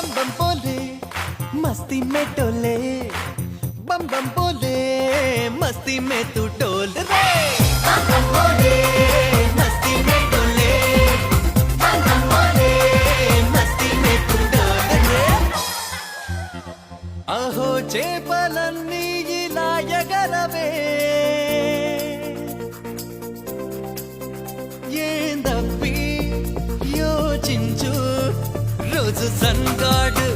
बम बम बोले मस्ती में डोले बम बम बोले मस्ती में तू डोल रे बम बम बोले मस्ती में डोले बम बम बोले मस्ती में तू डोल रे अहो చేపలన్నీ ఇలా ఎగరవే ఏందప్పి యోచించు రోజు సన్గాడు